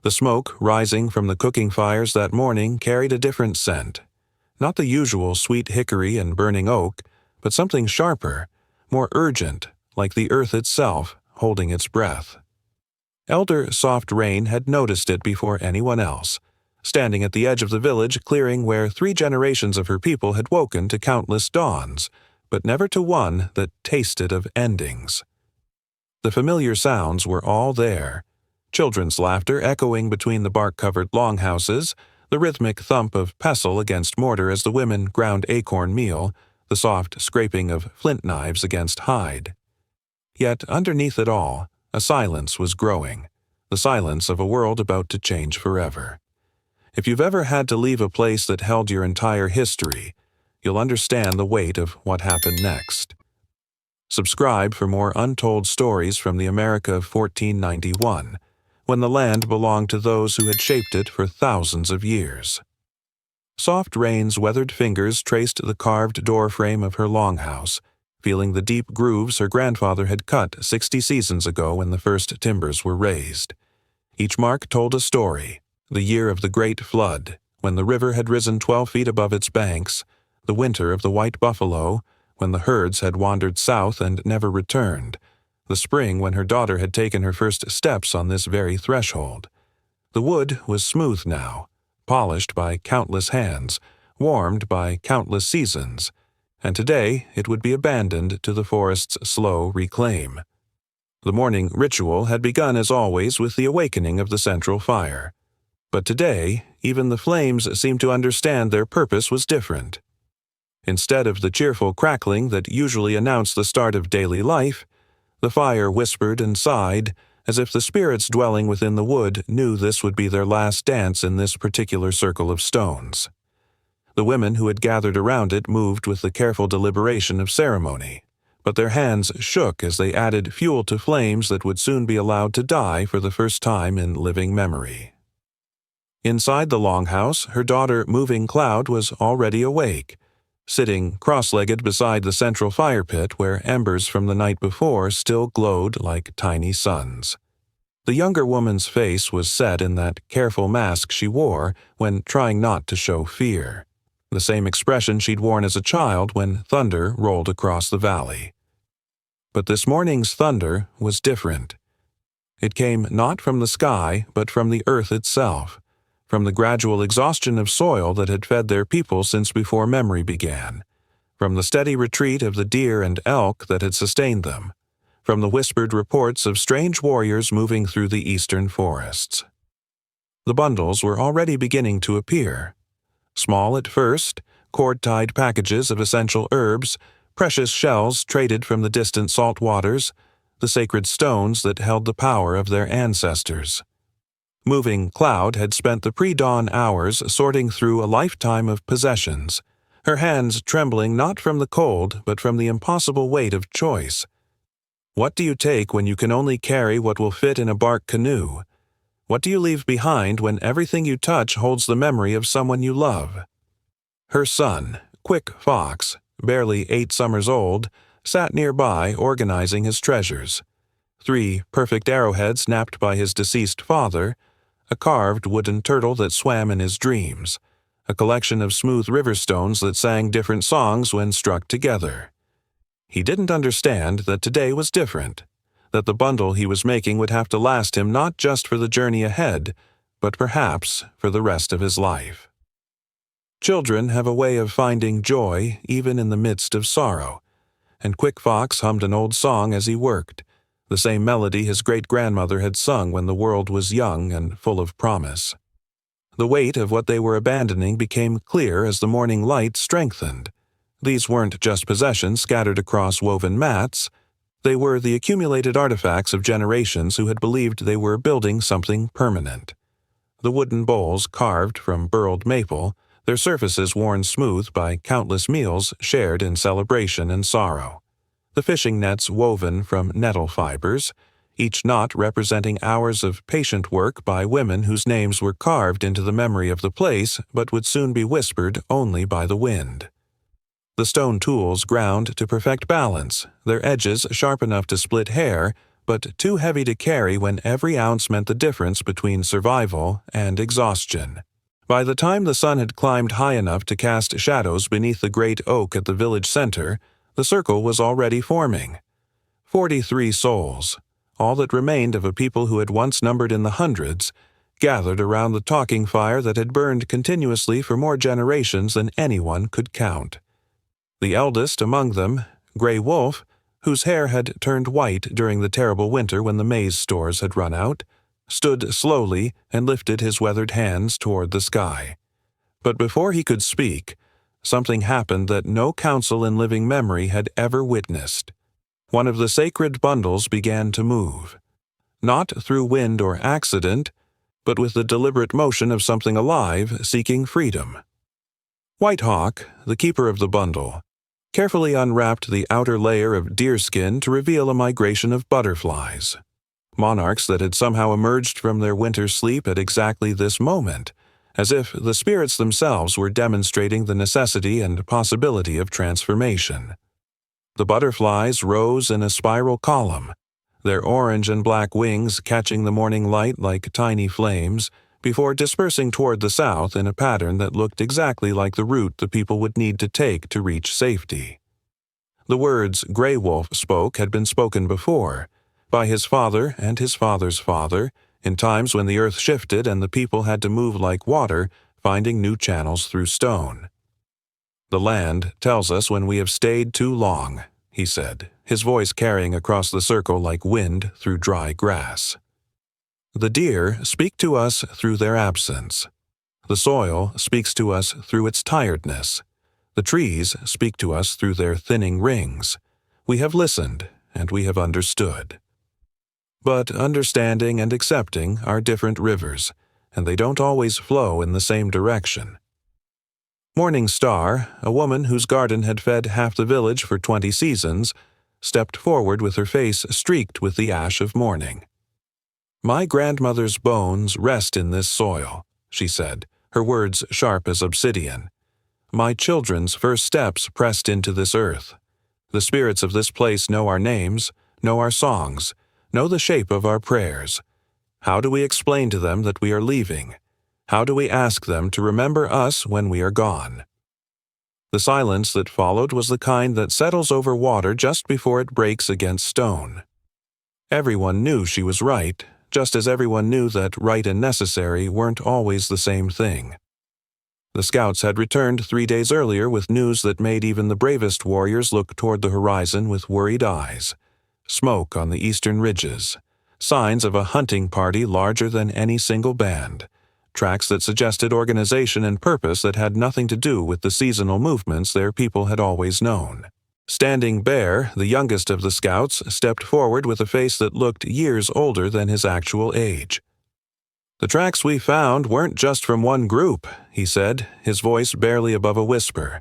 The smoke rising from the cooking fires that morning carried a different scent. Not the usual sweet hickory and burning oak, but something sharper, more urgent, like the earth itself holding its breath. Elder Soft Rain had noticed it before anyone else, standing at the edge of the village clearing where 3 generations of her people had woken to countless dawns, but never to one that tasted of endings. The familiar sounds were all there. Children's laughter echoing between the bark-covered longhouses, the rhythmic thump of pestle against mortar as the women ground acorn meal, the soft scraping of flint knives against hide. Yet underneath it all, a silence was growing, the silence of a world about to change forever. If you've ever had to leave a place that held your entire history, you'll understand the weight of what happened next. Subscribe for more untold stories from the America of 1491, when the land belonged to those who had shaped it for thousands of years. Soft Rain's weathered fingers traced the carved doorframe of her longhouse, feeling the deep grooves her grandfather had cut 60 seasons ago when the first timbers were raised. Each mark told a story, the year of the Great Flood, when the river had risen 12 feet above its banks, the winter of the white buffalo, when the herds had wandered south and never returned, the spring when her daughter had taken her first steps on this very threshold. The wood was smooth now, polished by countless hands, warmed by countless seasons, and today it would be abandoned to the forest's slow reclaim. The morning ritual had begun as always with the awakening of the central fire. But today, even the flames seemed to understand their purpose was different. Instead of the cheerful crackling that usually announced the start of daily life, the fire whispered and sighed, as if the spirits dwelling within the wood knew this would be their last dance in this particular circle of stones. The women who had gathered around it moved with the careful deliberation of ceremony, but their hands shook as they added fuel to flames that would soon be allowed to die for the first time in living memory. Inside the longhouse, her daughter Moving Cloud was already awake, sitting cross-legged beside the central fire pit where embers from the night before still glowed like tiny suns. The younger woman's face was set in that careful mask she wore when trying not to show fear, the same expression she'd worn as a child when thunder rolled across the valley. But this morning's thunder was different. It came not from the sky, but from the earth itself, from the gradual exhaustion of soil that had fed their people since before memory began, from the steady retreat of the deer and elk that had sustained them, from the whispered reports of strange warriors moving through the eastern forests. The bundles were already beginning to appear. Small at first, cord-tied packages of essential herbs, precious shells traded from the distant salt waters, the sacred stones that held the power of their ancestors. Moving Cloud had spent the pre-dawn hours sorting through a lifetime of possessions, her hands trembling not from the cold but from the impossible weight of choice. What do you take when you can only carry what will fit in a bark canoe? What do you leave behind when everything you touch holds the memory of someone you love? Her son, Quick Fox, barely 8 summers old, sat nearby organizing his treasures. 3 perfect arrowheads snapped by his deceased father, a carved wooden turtle that swam in his dreams, a collection of smooth river stones that sang different songs when struck together. He didn't understand that today was different, that the bundle he was making would have to last him not just for the journey ahead, but perhaps for the rest of his life. Children have a way of finding joy even in the midst of sorrow, and Quick Fox hummed an old song as he worked, the same melody his great-grandmother had sung when the world was young and full of promise. The weight of what they were abandoning became clear as the morning light strengthened. These weren't just possessions scattered across woven mats. They were the accumulated artifacts of generations who had believed they were building something permanent. The wooden bowls carved from burled maple, their surfaces worn smooth by countless meals shared in celebration and sorrow. The fishing nets woven from nettle fibers, each knot representing hours of patient work by women whose names were carved into the memory of the place but would soon be whispered only by the wind. The stone tools ground to perfect balance, their edges sharp enough to split hair, but too heavy to carry when every ounce meant the difference between survival and exhaustion. By the time the sun had climbed high enough to cast shadows beneath the great oak at the village center, the circle was already forming. 43 souls, all that remained of a people who had once numbered in the hundreds, gathered around the talking fire that had burned continuously for more generations than anyone could count. The eldest among them, Gray Wolf, whose hair had turned white during the terrible winter when the maize stores had run out, stood slowly and lifted his weathered hands toward the sky. But before he could speak, something happened that no council in living memory had ever witnessed. One of the sacred bundles began to move, not through wind or accident, but with the deliberate motion of something alive seeking freedom. White Hawk, the keeper of the bundle, carefully unwrapped the outer layer of deerskin to reveal a migration of butterflies, monarchs that had somehow emerged from their winter sleep at exactly this moment, as if the spirits themselves were demonstrating the necessity and possibility of transformation. The butterflies rose in a spiral column, their orange and black wings catching the morning light like tiny flames, before dispersing toward the south in a pattern that looked exactly like the route the people would need to take to reach safety. The words Gray Wolf spoke had been spoken before, by his father and his father's father, in times when the earth shifted and the people had to move like water, finding new channels through stone. "The land tells us when we have stayed too long," he said, his voice carrying across the circle like wind through dry grass. "The deer speak to us through their absence. The soil speaks to us through its tiredness. The trees speak to us through their thinning rings. We have listened, and we have understood. But understanding and accepting are different rivers, and they don't always flow in the same direction." Morning Star, a woman whose garden had fed half the village for 20 seasons, stepped forward with her face streaked with the ash of mourning. "My grandmother's bones rest in this soil," she said, her words sharp as obsidian. "My children's first steps pressed into this earth. The spirits of this place know our names, know our songs, know the shape of our prayers. How do we explain to them that we are leaving? How do we ask them to remember us when we are gone?" The silence that followed was the kind that settles over water just before it breaks against stone. Everyone knew she was right, just as everyone knew that right and necessary weren't always the same thing. The scouts had returned 3 days earlier with news that made even the bravest warriors look toward the horizon with worried eyes. Smoke on the eastern ridges, signs of a hunting party larger than any single band, tracks that suggested organization and purpose that had nothing to do with the seasonal movements their people had always known. Standing Bear, the youngest of the scouts, stepped forward with a face that looked years older than his actual age. "The tracks we found weren't just from one group," he said, his voice barely above a whisper.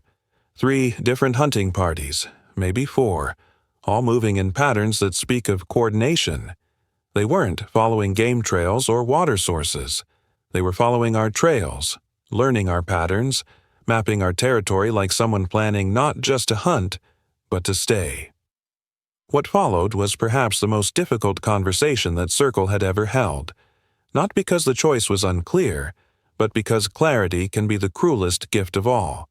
3 different hunting parties, maybe 4, all moving in patterns that speak of coordination. They weren't following game trails or water sources. They were following our trails, learning our patterns, mapping our territory like someone planning not just to hunt, but to stay. What followed was perhaps the most difficult conversation that Circle had ever held, not because the choice was unclear, but because clarity can be the cruelest gift of all.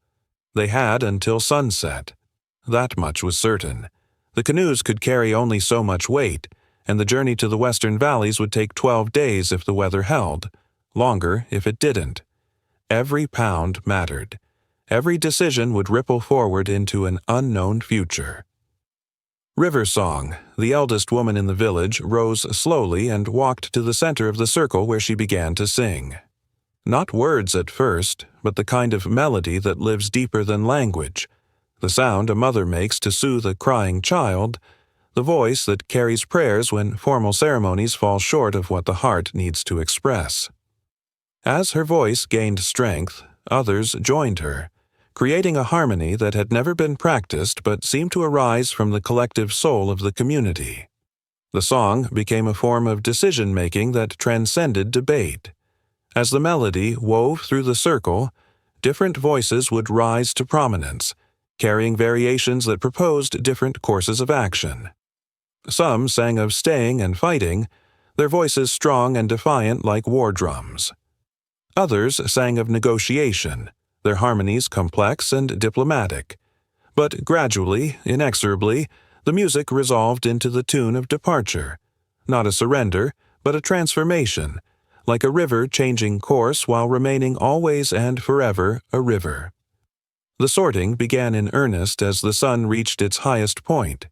They had until sunset. That much was certain. The canoes could carry only so much weight, and the journey to the western valleys would take 12 days if the weather held, longer if it didn't. Every pound mattered. Every decision would ripple forward into an unknown future. River Song, the eldest woman in the village, rose slowly and walked to the center of the circle where she began to sing. Not words at first, but the kind of melody that lives deeper than language, the sound a mother makes to soothe a crying child, the voice that carries prayers when formal ceremonies fall short of what the heart needs to express. As her voice gained strength, others joined her, creating a harmony that had never been practiced but seemed to arise from the collective soul of the community. The song became a form of decision-making that transcended debate. As the melody wove through the circle, different voices would rise to prominence, carrying variations that proposed different courses of action. Some sang of staying and fighting, their voices strong and defiant like war drums. Others sang of negotiation, their harmonies complex and diplomatic. But gradually, inexorably, the music resolved into the tune of departure, not a surrender, but a transformation, like a river changing course while remaining always and forever a river. The sorting began in earnest as the sun reached its highest point.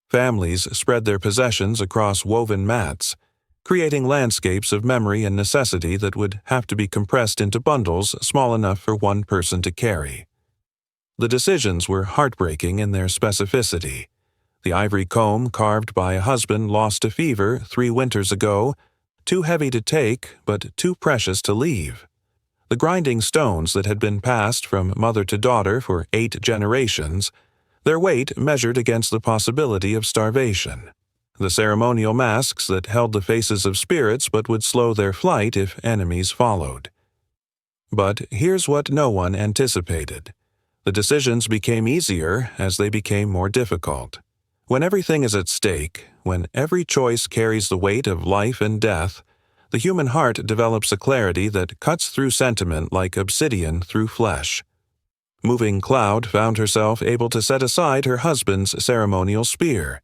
Families spread their possessions across woven mats, creating landscapes of memory and necessity that would have to be compressed into bundles small enough for one person to carry. The decisions were heartbreaking in their specificity. The ivory comb carved by a husband lost to fever 3 winters ago, too heavy to take but too precious to leave. The grinding stones that had been passed from mother to daughter for 8 generations, their weight measured against the possibility of starvation. The ceremonial masks that held the faces of spirits but would slow their flight if enemies followed. But here's what no one anticipated. The decisions became easier as they became more difficult. When everything is at stake, when every choice carries the weight of life and death, the human heart develops a clarity that cuts through sentiment like obsidian through flesh. Moving Cloud found herself able to set aside her husband's ceremonial spear,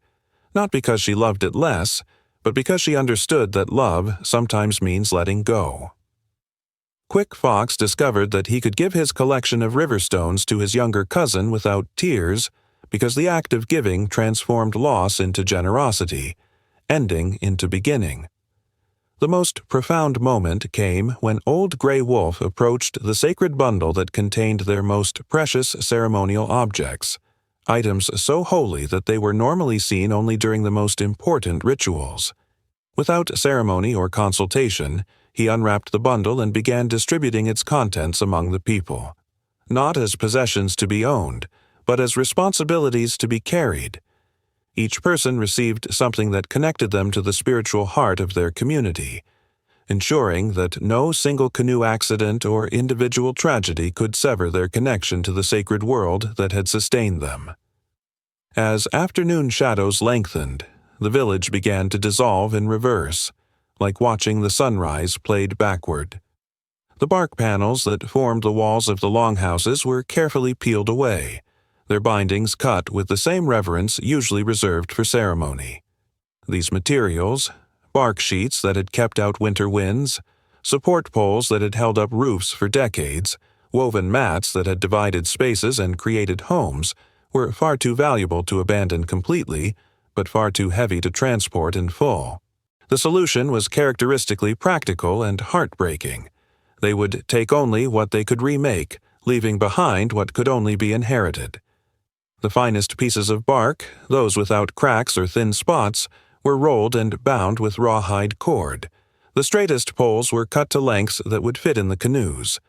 not because she loved it less, but because she understood that love sometimes means letting go. Quick Fox discovered that he could give his collection of river stones to his younger cousin without tears, because the act of giving transformed loss into generosity, ending into beginning. The most profound moment came when Old Grey Wolf approached the sacred bundle that contained their most precious ceremonial objects, items so holy that they were normally seen only during the most important rituals. Without ceremony or consultation, he unwrapped the bundle and began distributing its contents among the people, not as possessions to be owned, but as responsibilities to be carried. Each person received something that connected them to the spiritual heart of their community, ensuring that no single canoe accident or individual tragedy could sever their connection to the sacred world that had sustained them. As afternoon shadows lengthened, the village began to dissolve in reverse, like watching the sunrise played backward. The bark panels that formed the walls of the longhouses were carefully peeled away, their bindings cut with the same reverence usually reserved for ceremony. These materials, bark sheets that had kept out winter winds, support poles that had held up roofs for decades, woven mats that had divided spaces and created homes, were far too valuable to abandon completely, but far too heavy to transport in full. The solution was characteristically practical and heartbreaking. They would take only what they could remake, leaving behind what could only be inherited. The finest pieces of bark, those without cracks or thin spots, were rolled and bound with rawhide cord. The straightest poles were cut to lengths that would fit in the canoes.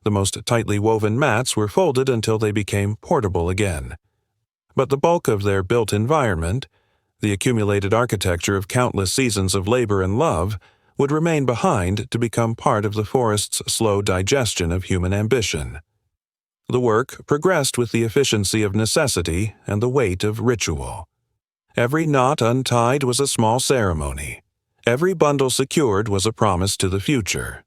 The most tightly woven mats were folded until they became portable again. But the bulk of their built environment, the accumulated architecture of countless seasons of labor and love, would remain behind to become part of the forest's slow digestion of human ambition. The work progressed with the efficiency of necessity and the weight of ritual. Every knot untied was a small ceremony. Every bundle secured was a promise to the future.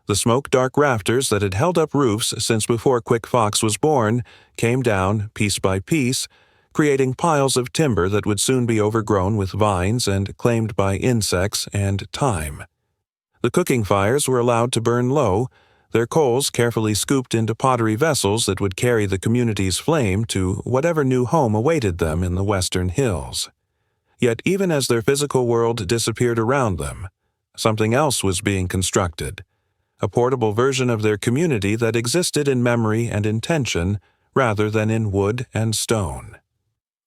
The smoke-dark rafters that had held up roofs since before Quick Fox was born came down piece by piece, creating piles of timber that would soon be overgrown with vines and claimed by insects and time. The cooking fires were allowed to burn low, their coals carefully scooped into pottery vessels that would carry the community's flame to whatever new home awaited them in the western hills. Yet even as their physical world disappeared around them, something else was being constructed, a portable version of their community that existed in memory and intention rather than in wood and stone.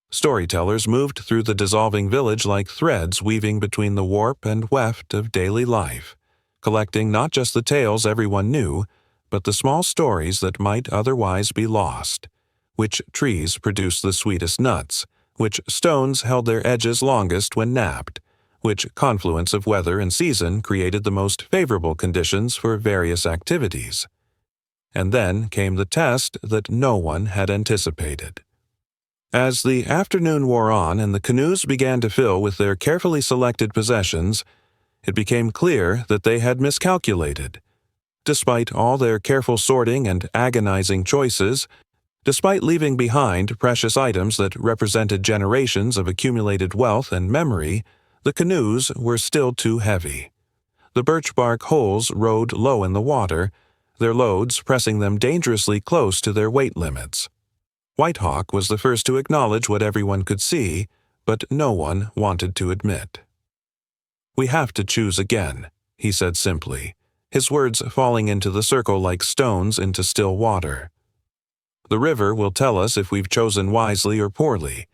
Storytellers moved through the dissolving village like threads weaving between the warp and weft of daily life, collecting not just the tales everyone knew, but the small stories that might otherwise be lost. Which trees produced the sweetest nuts, which stones held their edges longest when knapped, which confluence of weather and season created the most favorable conditions for various activities. And then came the test that no one had anticipated. As the afternoon wore on and the canoes began to fill with their carefully selected possessions, it became clear that they had miscalculated. Despite all their careful sorting and agonizing choices, despite leaving behind precious items that represented generations of accumulated wealth and memory, the canoes were still too heavy. The birchbark hulls rode low in the water, their loads pressing them dangerously close to their weight limits. Whitehawk was the first to acknowledge what everyone could see, but no one wanted to admit. "We have to choose again," he said simply, his words falling into the circle like stones into still water. "The river will tell us if we've chosen wisely or poorly,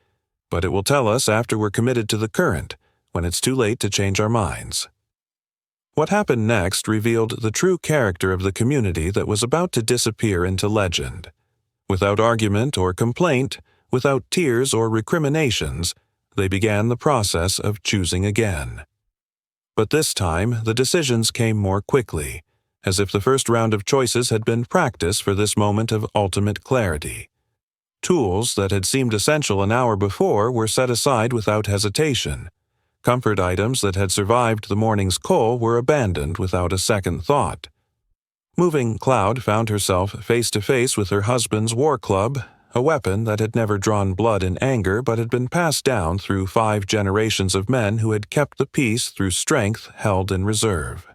but it will tell us after we're committed to the current, when it's too late to change our minds." What happened next revealed the true character of the community that was about to disappear into legend. Without argument or complaint, without tears or recriminations, they began the process of choosing again. But this time, the decisions came more quickly, as if the first round of choices had been practice for this moment of ultimate clarity. Tools that had seemed essential an hour before were set aside without hesitation. Comfort items that had survived the morning's cold were abandoned without a second thought. Moving Cloud found herself face to face with her husband's war club, a weapon that had never drawn blood in anger but had been passed down through 5 generations of men who had kept the peace through strength held in reserve.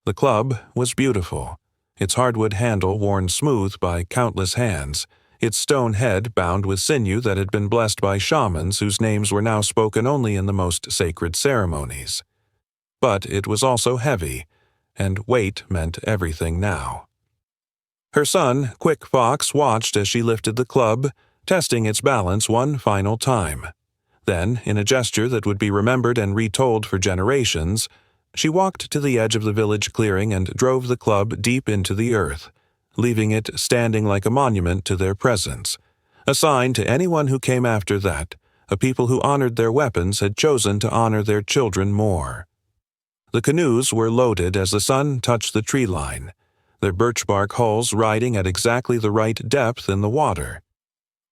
The club was beautiful, its hardwood handle worn smooth by countless hands, its stone head bound with sinew that had been blessed by shamans whose names were now spoken only in the most sacred ceremonies. But it was also heavy, and weight meant everything now. Her son, Quick Fox, watched as she lifted the club, testing its balance one final time. Then, in a gesture that would be remembered and retold for generations, she walked to the edge of the village clearing and drove the club deep into the earth, leaving it standing like a monument to their presence, a sign to anyone who came after that a people who honored their weapons had chosen to honor their children more. The canoes were loaded as the sun touched the tree line, their birchbark hulls riding at exactly the right depth in the water.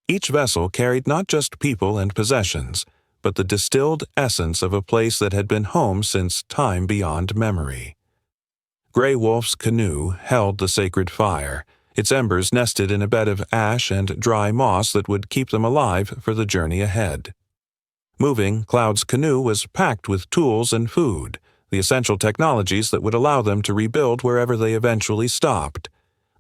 Each vessel carried not just people and possessions, but the distilled essence of a place that had been home since time beyond memory. Grey Wolf's canoe held the sacred fire, its embers nested in a bed of ash and dry moss that would keep them alive for the journey ahead. Moving Cloud's canoe was packed with tools and food, the essential technologies that would allow them to rebuild wherever they eventually stopped.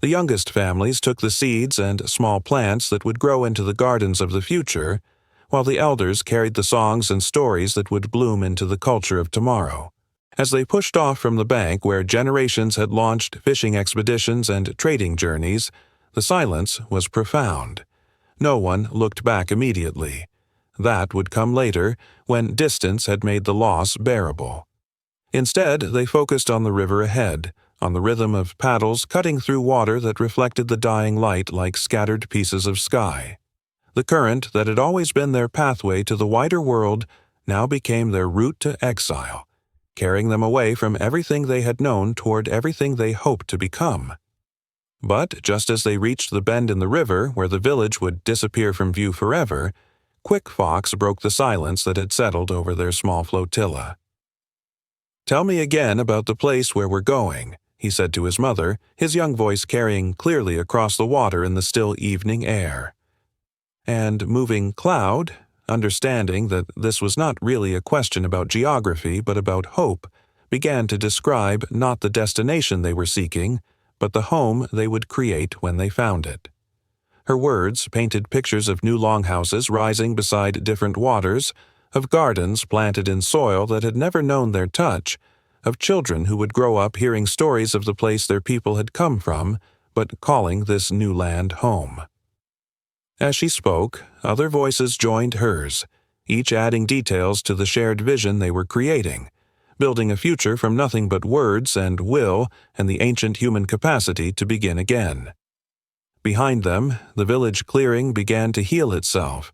The youngest families took the seeds and small plants that would grow into the gardens of the future, while the elders carried the songs and stories that would bloom into the culture of tomorrow. As they pushed off from the bank where generations had launched fishing expeditions and trading journeys, the silence was profound. No one looked back immediately. That would come later, when distance had made the loss bearable. Instead, they focused on the river ahead, on the rhythm of paddles cutting through water that reflected the dying light like scattered pieces of sky. The current that had always been their pathway to the wider world now became their route to exile, carrying them away from everything they had known toward everything they hoped to become. But just as they reached the bend in the river where the village would disappear from view forever, Quick Fox broke the silence that had settled over their small flotilla. "Tell me again about the place where we're going," he said to his mother, his young voice carrying clearly across the water in the still evening air. And Moving Cloud, understanding that this was not really a question about geography but about hope, began to describe not the destination they were seeking, but the home they would create when they found it. Her words painted pictures of new longhouses rising beside different waters, of gardens planted in soil that had never known their touch, of children who would grow up hearing stories of the place their people had come from, but calling this new land home. As she spoke, other voices joined hers, each adding details to the shared vision they were creating, building a future from nothing but words and will and the ancient human capacity to begin again. Behind them, the village clearing began to heal itself.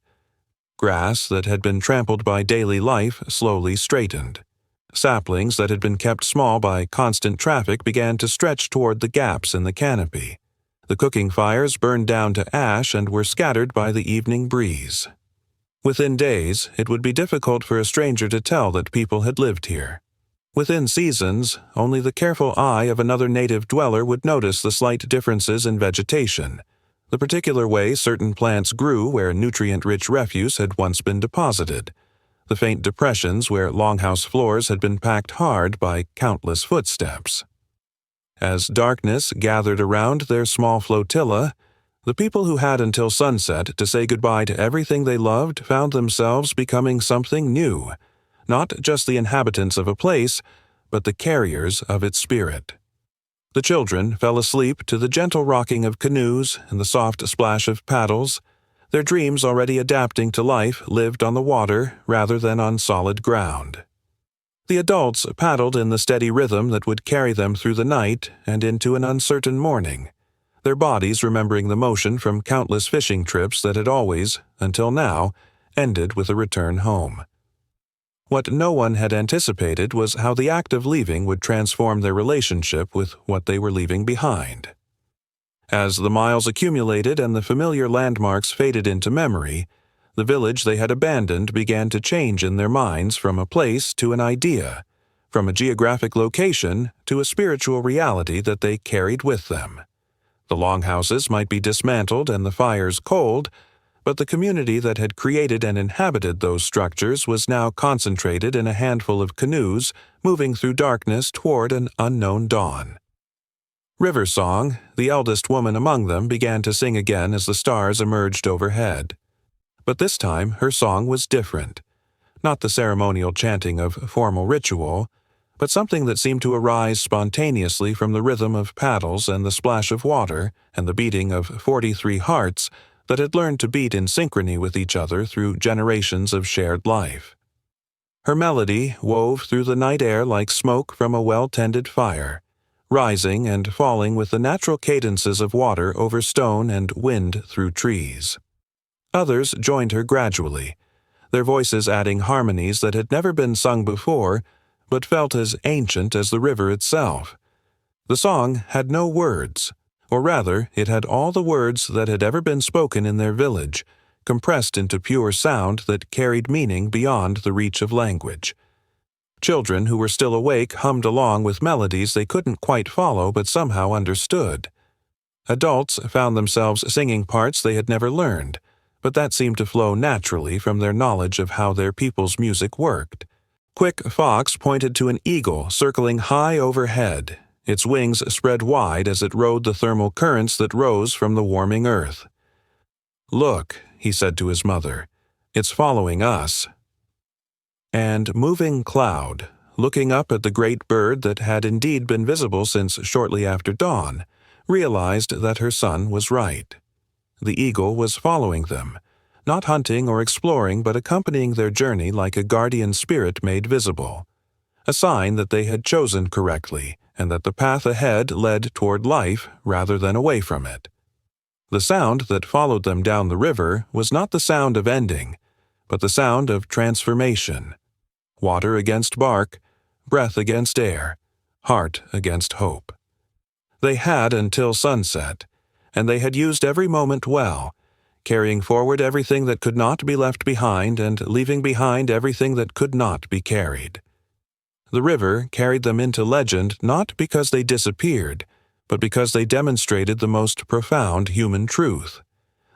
Grass that had been trampled by daily life slowly straightened. Saplings that had been kept small by constant traffic began to stretch toward the gaps in the canopy. The cooking fires burned down to ash and were scattered by the evening breeze. Within days, it would be difficult for a stranger to tell that people had lived here. Within seasons, only the careful eye of another native dweller would notice the slight differences in vegetation, the particular way certain plants grew where nutrient-rich refuse had once been deposited, the faint depressions where longhouse floors had been packed hard by countless footsteps. As darkness gathered around their small flotilla, the people who had until sunset to say goodbye to everything they loved found themselves becoming something new, not just the inhabitants of a place, but the carriers of its spirit. The children fell asleep to the gentle rocking of canoes and the soft splash of paddles, their dreams already adapting to life lived on the water rather than on solid ground. The adults paddled in the steady rhythm that would carry them through the night and into an uncertain morning, their bodies remembering the motion from countless fishing trips that had always, until now, ended with a return home. What no one had anticipated was how the act of leaving would transform their relationship with what they were leaving behind. As the miles accumulated and the familiar landmarks faded into memory, the village they had abandoned began to change in their minds from a place to an idea, from a geographic location to a spiritual reality that they carried with them. The longhouses might be dismantled and the fires cold, but the community that had created and inhabited those structures was now concentrated in a handful of canoes moving through darkness toward an unknown dawn. River Song, the eldest woman among them, began to sing again as the stars emerged overhead. But this time her song was different. Not the ceremonial chanting of formal ritual, but something that seemed to arise spontaneously from the rhythm of paddles and the splash of water and the beating of 43 hearts that had learned to beat in synchrony with each other through generations of shared life. Her melody wove through the night air like smoke from a well-tended fire, rising and falling with the natural cadences of water over stone and wind through trees. Others joined her gradually, their voices adding harmonies that had never been sung before, but felt as ancient as the river itself. The song had no words, or rather, it had all the words that had ever been spoken in their village, compressed into pure sound that carried meaning beyond the reach of language. Children who were still awake hummed along with melodies they couldn't quite follow but somehow understood. Adults found themselves singing parts they had never learned, but that seemed to flow naturally from their knowledge of how their people's music worked. Quick Fox pointed to an eagle circling high overhead, its wings spread wide as it rode the thermal currents that rose from the warming earth. "Look," he said to his mother, "it's following us." And Moving Cloud, looking up at the great bird that had indeed been visible since shortly after dawn, realized that her son was right. The eagle was following them, not hunting or exploring but accompanying their journey like a guardian spirit made visible, a sign that they had chosen correctly and that the path ahead led toward life rather than away from it. The sound that followed them down the river was not the sound of ending, but the sound of transformation. Water against bark, breath against air, heart against hope. They had until sunset, and they had used every moment well, carrying forward everything that could not be left behind and leaving behind everything that could not be carried. The river carried them into legend not because they disappeared, but because they demonstrated the most profound human truth,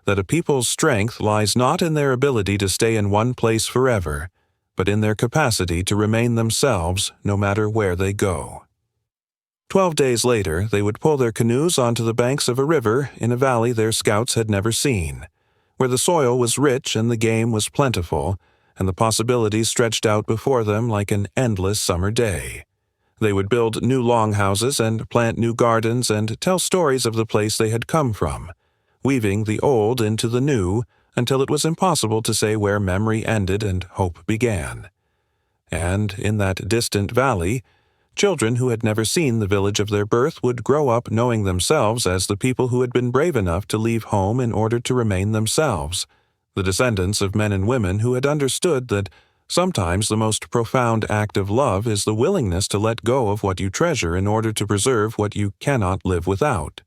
that a people's strength lies not in their ability to stay in one place forever, but in their capacity to remain themselves no matter where they go. 12 days later, they would pull their canoes onto the banks of a river in a valley their scouts had never seen, where the soil was rich and the game was plentiful, and the possibilities stretched out before them like an endless summer day. They would build new longhouses and plant new gardens and tell stories of the place they had come from, weaving the old into the new until it was impossible to say where memory ended and hope began. And in that distant valley, children who had never seen the village of their birth would grow up knowing themselves as the people who had been brave enough to leave home in order to remain themselves, the descendants of men and women who had understood that sometimes the most profound act of love is the willingness to let go of what you treasure in order to preserve what you cannot live without.